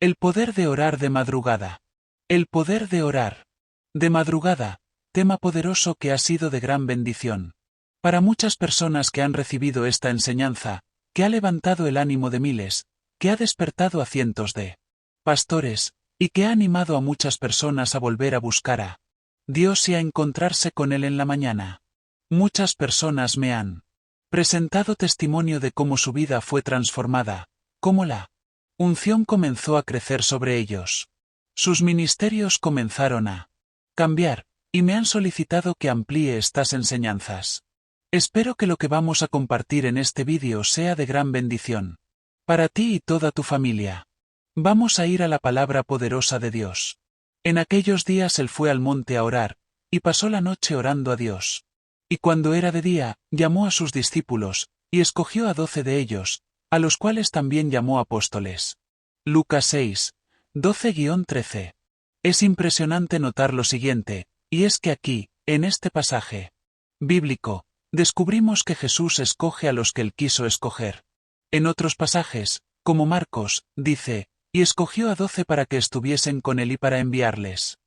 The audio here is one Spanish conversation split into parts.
El poder de orar de madrugada. El poder de orar de madrugada, tema poderoso que ha sido de gran bendición para muchas personas que han recibido esta enseñanza, que ha levantado el ánimo de miles, que ha despertado a cientos de pastores, y que ha animado a muchas personas a volver a buscar a Dios y a encontrarse con Él en la mañana. Muchas personas me han presentado testimonio de cómo su vida fue transformada, cómo la unción comenzó a crecer sobre ellos. Sus ministerios comenzaron a cambiar, y me han solicitado que amplíe estas enseñanzas. Espero que lo que vamos a compartir en este vídeo sea de gran bendición para ti y toda tu familia. Vamos a ir a la palabra poderosa de Dios. En aquellos días él fue al monte a orar, y pasó la noche orando a Dios. Y cuando era de día, llamó a sus discípulos, y escogió a 12 de ellos, a los cuales también llamó apóstoles. Lucas 6, 12-13. Es impresionante notar lo siguiente, y es que aquí, en este pasaje bíblico, descubrimos que Jesús escoge a los que él quiso escoger. En otros pasajes, como Marcos, dice, y escogió a 12 para que estuviesen con él y para enviarles.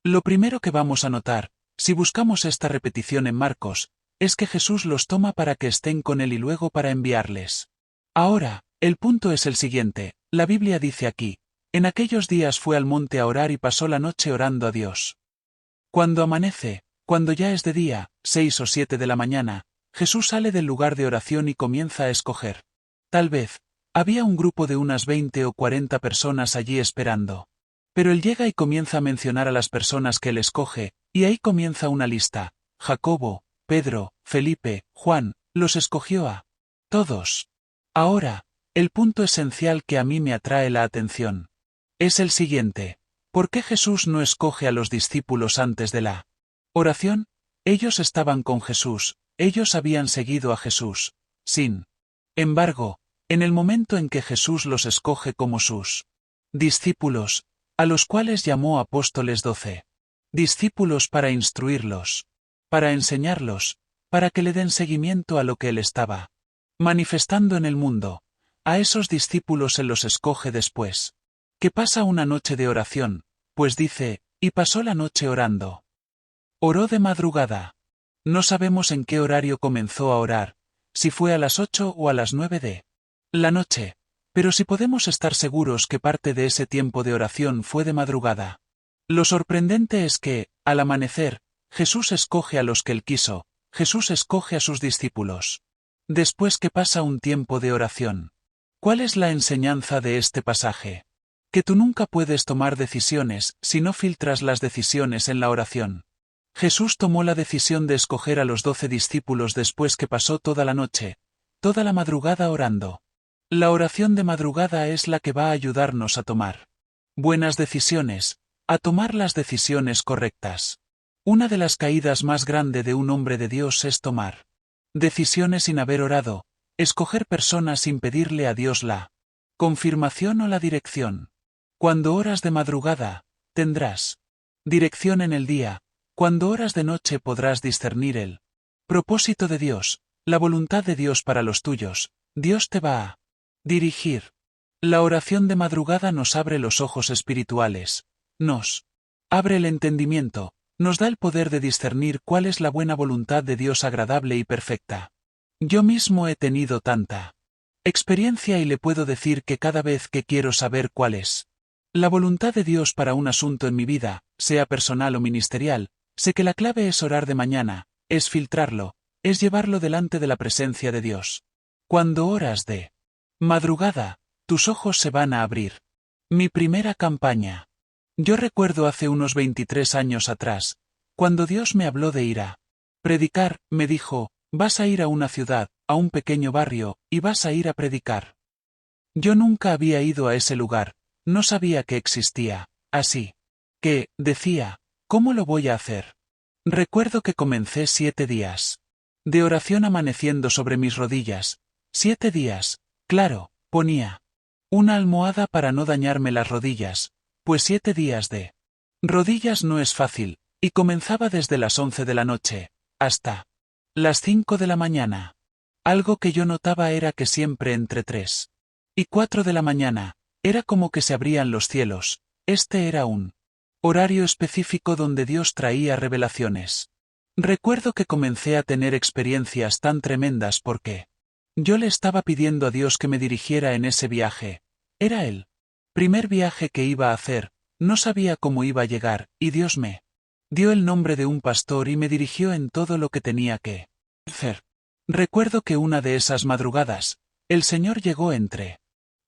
Lo primero que vamos a notar, si buscamos esta repetición en Marcos, es que Jesús los toma para que estén con él y luego para enviarles. Ahora, el punto es el siguiente, la Biblia dice aquí, en aquellos días fue al monte a orar y pasó la noche orando a Dios. Cuando amanece, cuando ya es de día, 6 o 7 de la mañana, Jesús sale del lugar de oración y comienza a escoger. Tal vez, había un grupo de unas 20 o 40 personas allí esperando. Pero él llega y comienza a mencionar a las personas que él escoge, y ahí comienza una lista. Jacobo, Pedro, Felipe, Juan, los escogió a todos. Ahora, el punto esencial que a mí me atrae la atención es el siguiente. ¿Por qué Jesús no escoge a los discípulos antes de la oración? Ellos estaban con Jesús, ellos habían seguido a Jesús. Sin embargo, en el momento en que Jesús los escoge como sus discípulos, a los cuales llamó apóstoles 12, discípulos para instruirlos, para enseñarlos, para que le den seguimiento a lo que él estaba manifestando en el mundo, a esos discípulos él los escoge después, que pasa una noche de oración, pues dice, y pasó la noche orando. Oró de madrugada. No sabemos en qué horario comenzó a orar, si fue a las 8 o a las 9 de la noche, pero sí podemos estar seguros que parte de ese tiempo de oración fue de madrugada. Lo sorprendente es que, al amanecer, Jesús escoge a los que él quiso, Jesús escoge a sus discípulos. Después que pasa un tiempo de oración. ¿Cuál es la enseñanza de este pasaje? Que tú nunca puedes tomar decisiones si no filtras las decisiones en la oración. Jesús tomó la decisión de escoger a los 12 discípulos después que pasó toda la noche, toda la madrugada orando. La oración de madrugada es la que va a ayudarnos a tomar buenas decisiones, a tomar las decisiones correctas. Una de las caídas más grandes de un hombre de Dios es tomar decisiones sin haber orado, escoger personas sin pedirle a Dios la confirmación o la dirección. Cuando oras de madrugada, tendrás dirección en el día, cuando oras de noche podrás discernir el propósito de Dios, la voluntad de Dios para los tuyos, Dios te va a dirigir. La oración de madrugada nos abre los ojos espirituales, nos abre el entendimiento, nos da el poder de discernir cuál es la buena voluntad de Dios agradable y perfecta. Yo mismo he tenido tanta experiencia y le puedo decir que cada vez que quiero saber cuál es la voluntad de Dios para un asunto en mi vida, sea personal o ministerial, sé que la clave es orar de mañana, es filtrarlo, es llevarlo delante de la presencia de Dios. Cuando oras de madrugada, tus ojos se van a abrir. Mi primera campaña. Yo recuerdo hace unos 23 años atrás, cuando Dios me habló de ir a predicar, me dijo, vas a ir a una ciudad, a un pequeño barrio, y vas a ir a predicar. Yo nunca había ido a ese lugar, no sabía que existía, así que, decía, ¿cómo lo voy a hacer? Recuerdo que comencé 7 días de oración amaneciendo sobre mis rodillas, 7 días, claro, ponía una almohada para no dañarme las rodillas, pues 7 días de rodillas no es fácil, y comenzaba desde las 11 de la noche, hasta las 5 de la mañana. Algo que yo notaba era que siempre entre 3 y 4 de la mañana, Era como que se abrían los cielos. Este era un horario específico donde Dios traía revelaciones. Recuerdo que comencé a tener experiencias tan tremendas porque yo le estaba pidiendo a Dios que me dirigiera en ese viaje. Era el primer viaje que iba a hacer, no sabía cómo iba a llegar, y Dios me dio el nombre de un pastor y me dirigió en todo lo que tenía que hacer. Recuerdo que una de esas madrugadas, el Señor llegó entre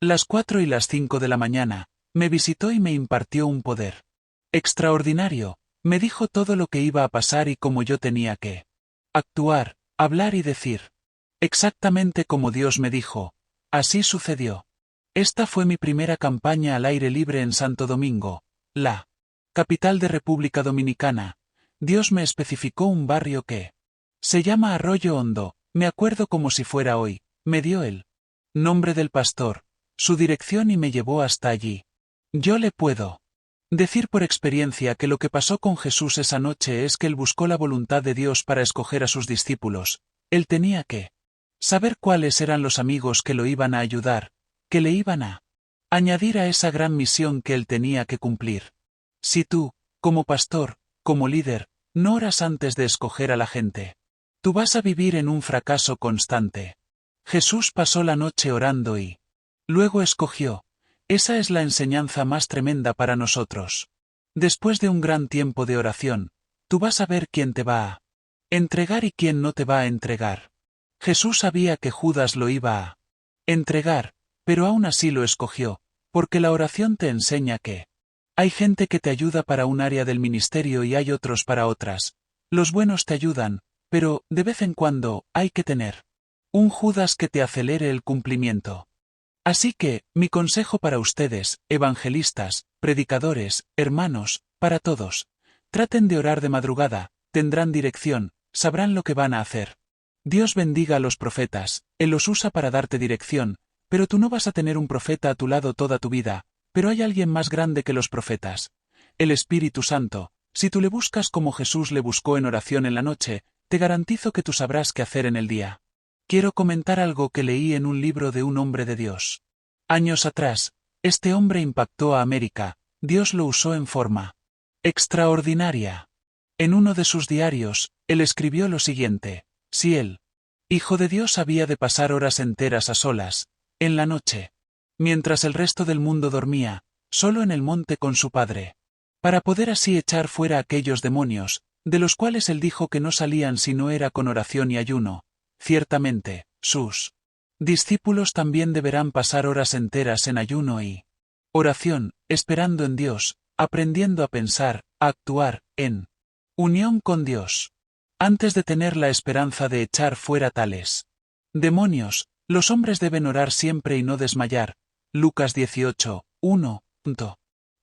las 4 y las 5 de la mañana, me visitó y me impartió un poder extraordinario, me dijo todo lo que iba a pasar y cómo yo tenía que actuar, hablar y decir. Exactamente como Dios me dijo. Así sucedió. Esta fue mi primera campaña al aire libre en Santo Domingo, la capital de República Dominicana. Dios me especificó un barrio que se llama Arroyo Hondo, me acuerdo como si fuera hoy, me dio el nombre del pastor, su dirección y me llevó hasta allí. Yo le puedo decir por experiencia que lo que pasó con Jesús esa noche es que él buscó la voluntad de Dios para escoger a sus discípulos, él tenía que saber cuáles eran los amigos que lo iban a ayudar, que le iban a añadir a esa gran misión que él tenía que cumplir. Si tú, como pastor, como líder, no oras antes de escoger a la gente, tú vas a vivir en un fracaso constante. Jesús pasó la noche orando y luego escogió. Esa es la enseñanza más tremenda para nosotros. Después de un gran tiempo de oración, tú vas a ver quién te va a entregar y quién no te va a entregar. Jesús sabía que Judas lo iba a entregar, pero aún así lo escogió, porque la oración te enseña que hay gente que te ayuda para un área del ministerio y hay otros para otras. Los buenos te ayudan, pero, de vez en cuando, hay que tener un Judas que te acelere el cumplimiento. Así que, mi consejo para ustedes, evangelistas, predicadores, hermanos, para todos, traten de orar de madrugada, tendrán dirección, sabrán lo que van a hacer. Dios bendiga a los profetas, Él los usa para darte dirección, pero tú no vas a tener un profeta a tu lado toda tu vida, pero hay alguien más grande que los profetas. El Espíritu Santo, si tú le buscas como Jesús le buscó en oración en la noche, te garantizo que tú sabrás qué hacer en el día. Quiero comentar algo que leí en un libro de un hombre de Dios. Años atrás, este hombre impactó a América, Dios lo usó en forma extraordinaria. En uno de sus diarios, él escribió lo siguiente: si el Hijo de Dios había de pasar horas enteras a solas, en la noche, mientras el resto del mundo dormía, solo en el monte con su Padre, para poder así echar fuera aquellos demonios, de los cuales él dijo que no salían si no era con oración y ayuno. Ciertamente, sus discípulos también deberán pasar horas enteras en ayuno y oración, esperando en Dios, aprendiendo a pensar, a actuar, en unión con Dios. Antes de tener la esperanza de echar fuera tales demonios, los hombres deben orar siempre y no desmayar. Lucas 18, 1.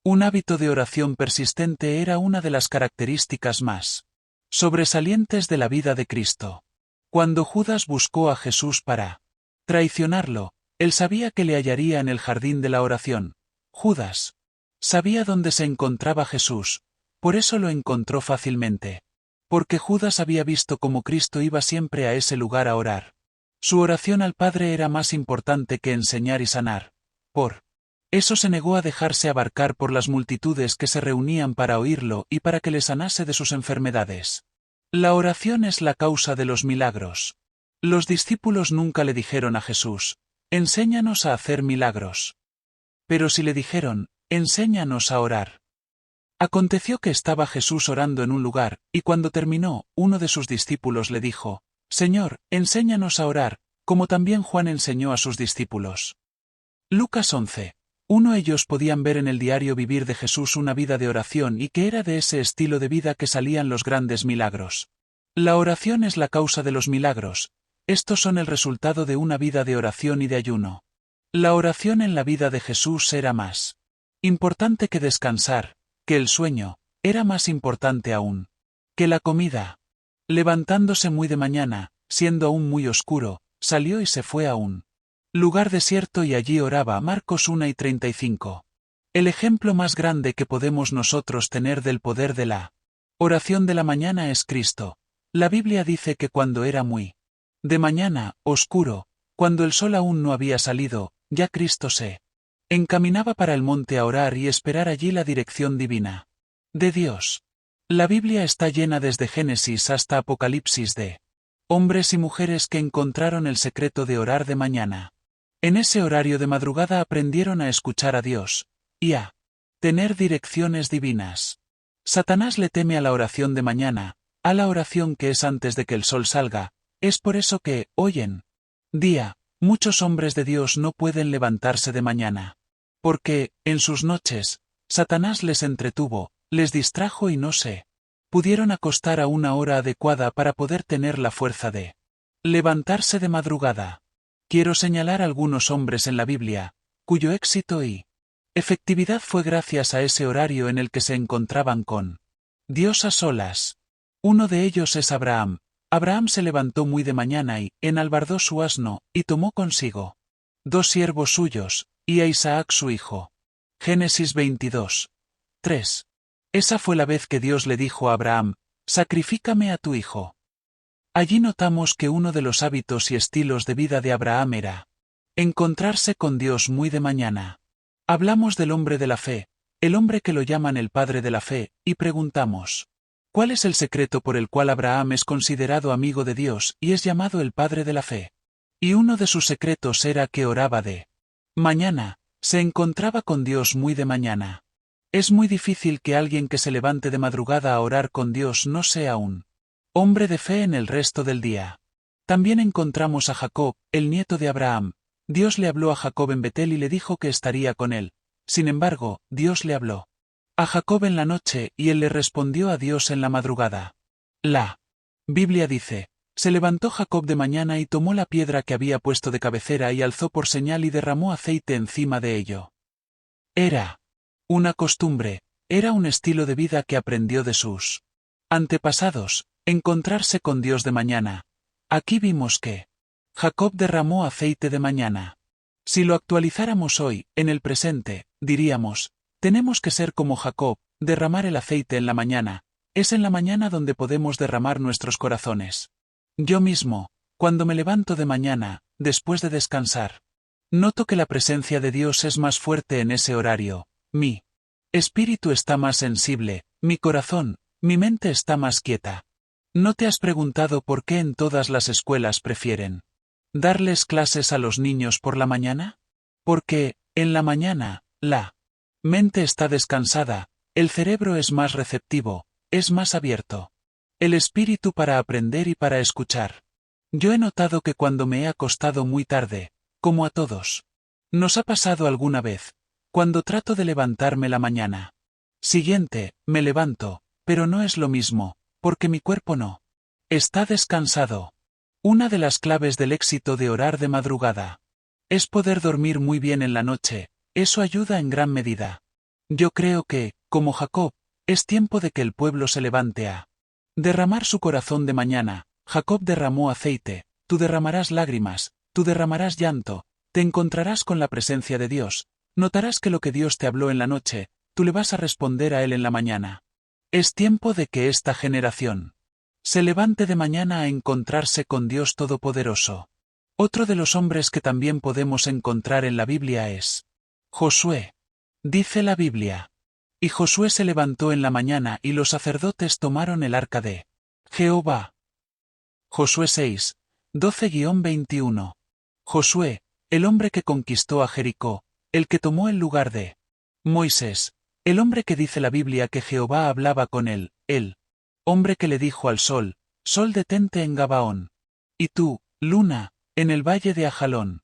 Un hábito de oración persistente era una de las características más sobresalientes de la vida de Cristo. Cuando Judas buscó a Jesús para traicionarlo, él sabía que le hallaría en el jardín de la oración. Judas sabía dónde se encontraba Jesús, por eso lo encontró fácilmente. Porque Judas había visto cómo Cristo iba siempre a ese lugar a orar. Su oración al Padre era más importante que enseñar y sanar. Por eso se negó a dejarse abarcar por las multitudes que se reunían para oírlo y para que le sanase de sus enfermedades. La oración es la causa de los milagros. Los discípulos nunca le dijeron a Jesús: enséñanos a hacer milagros. Pero sí le dijeron: enséñanos a orar. Aconteció que estaba Jesús orando en un lugar, y cuando terminó, uno de sus discípulos le dijo: Señor, enséñanos a orar, como también Juan enseñó a sus discípulos. Lucas 11. Ellos podían ver en el diario vivir de Jesús una vida de oración y que era de ese estilo de vida que salían los grandes milagros. La oración es la causa de los milagros. Estos son el resultado de una vida de oración y de ayuno. La oración en la vida de Jesús era más importante que descansar, que el sueño, era más importante aún que la comida. Levantándose muy de mañana, siendo aún muy oscuro, salió y se fue a un lugar desierto y allí oraba. Marcos 1:35. El ejemplo más grande que podemos nosotros tener del poder de la oración de la mañana es Cristo. La Biblia dice que cuando era muy de mañana, oscuro, cuando el sol aún no había salido, ya Cristo se Encaminaba para el monte a orar y esperar allí la dirección divina de Dios. La Biblia está llena desde Génesis hasta Apocalipsis de hombres y mujeres que encontraron el secreto de orar de mañana. En ese horario de madrugada aprendieron a escuchar a Dios y a tener direcciones divinas. Satanás le teme a la oración de mañana, a la oración que es antes de que el sol salga. Es por eso que, hoy en día, muchos hombres de Dios no pueden levantarse de mañana. Porque, en sus noches, Satanás les entretuvo, les distrajo y no se pudieron acostar a una hora adecuada para poder tener la fuerza de levantarse de madrugada. Quiero señalar algunos hombres en la Biblia, cuyo éxito y efectividad fue gracias a ese horario en el que se encontraban con Dios a solas. Uno de ellos es Abraham. Abraham se levantó muy de mañana y enalbardó su asno, y tomó consigo 2 siervos suyos, y a Isaac su hijo. Génesis 22. 3. Esa fue la vez que Dios le dijo a Abraham: sacrifícame a tu hijo. Allí notamos que uno de los hábitos y estilos de vida de Abraham era encontrarse con Dios muy de mañana. Hablamos del hombre de la fe, el hombre que lo llaman el padre de la fe, y preguntamos: ¿cuál es el secreto por el cual Abraham es considerado amigo de Dios y es llamado el padre de la fe? Y uno de sus secretos era que oraba de mañana, se encontraba con Dios muy de mañana. Es muy difícil que alguien que se levante de madrugada a orar con Dios no sea un hombre de fe en el resto del día. También encontramos a Jacob, el nieto de Abraham. Dios le habló a Jacob en Betel y le dijo que estaría con él. Sin embargo, Dios le habló a Jacob en la noche y él le respondió a Dios en la madrugada. La Biblia dice: se levantó Jacob de mañana y tomó la piedra que había puesto de cabecera y alzó por señal y derramó aceite encima de ello. Era una costumbre, era un estilo de vida que aprendió de sus antepasados, encontrarse con Dios de mañana. Aquí vimos que Jacob derramó aceite de mañana. Si lo actualizáramos hoy, en el presente, diríamos: tenemos que ser como Jacob, derramar el aceite en la mañana. Es en la mañana donde podemos derramar nuestros corazones. Yo mismo, cuando me levanto de mañana, después de descansar, noto que la presencia de Dios es más fuerte en ese horario. Mi espíritu está más sensible, mi corazón, mi mente está más quieta. ¿No te has preguntado por qué en todas las escuelas prefieren darles clases a los niños por la mañana? Porque, en la mañana, la mente está descansada, el cerebro es más receptivo, es más abierto. El espíritu para aprender y para escuchar. Yo he notado que cuando me he acostado muy tarde, como a todos, nos ha pasado alguna vez, cuando trato de levantarme la mañana siguiente, me levanto, pero no es lo mismo, porque mi cuerpo no está descansado. Una de las claves del éxito de orar de madrugada es poder dormir muy bien en la noche. Eso ayuda en gran medida. Yo creo que, como Jacob, es tiempo de que el pueblo se levante a derramar su corazón de mañana. Jacob derramó aceite, tú derramarás lágrimas, tú derramarás llanto, te encontrarás con la presencia de Dios, notarás que lo que Dios te habló en la noche, tú le vas a responder a Él en la mañana. Es tiempo de que esta generación se levante de mañana a encontrarse con Dios Todopoderoso. Otro de los hombres que también podemos encontrar en la Biblia es Josué. Dice la Biblia: y Josué se levantó en la mañana y los sacerdotes tomaron el arca de Jehová. Josué 6, 12-21. Josué, el hombre que conquistó a Jericó, el que tomó el lugar de Moisés, el hombre que dice la Biblia que Jehová hablaba con él, el hombre que le dijo al sol: sol detente en Gabaón. Y tú, luna, en el valle de Ajalón.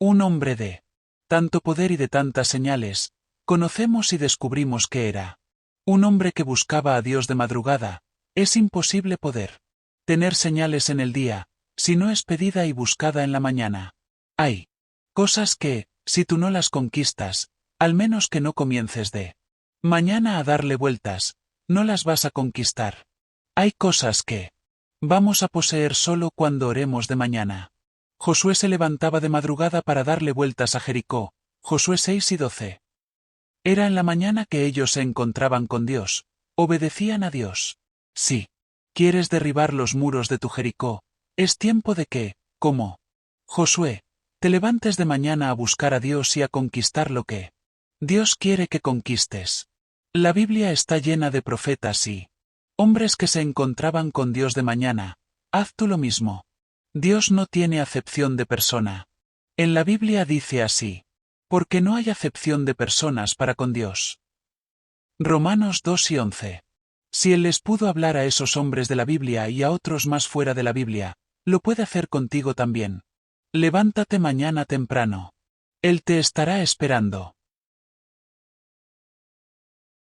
Un hombre de tanto poder y de tantas señales, conocemos y descubrimos que era un hombre que buscaba a Dios de madrugada. Es imposible poder tener señales en el día, si no es pedida y buscada en la mañana. Hay cosas que, si tú no las conquistas, al menos que no comiences de mañana a darle vueltas, no las vas a conquistar. Hay cosas que vamos a poseer solo cuando oremos de mañana. Josué se levantaba de madrugada para darle vueltas a Jericó. Josué 6 y 12. Era en la mañana que ellos se encontraban con Dios, obedecían a Dios. Sí. ¿Quieres derribar los muros de tu Jericó? Es tiempo de que, como Josué, te levantes de mañana a buscar a Dios y a conquistar lo que Dios quiere que conquistes. La Biblia está llena de profetas y hombres que se encontraban con Dios de mañana. Haz tú lo mismo. Dios no tiene acepción de persona. En la Biblia dice así: porque no hay acepción de personas para con Dios. Romanos 2:11. Si Él les pudo hablar a esos hombres de la Biblia y a otros más fuera de la Biblia, lo puede hacer contigo también. Levántate mañana temprano. Él te estará esperando.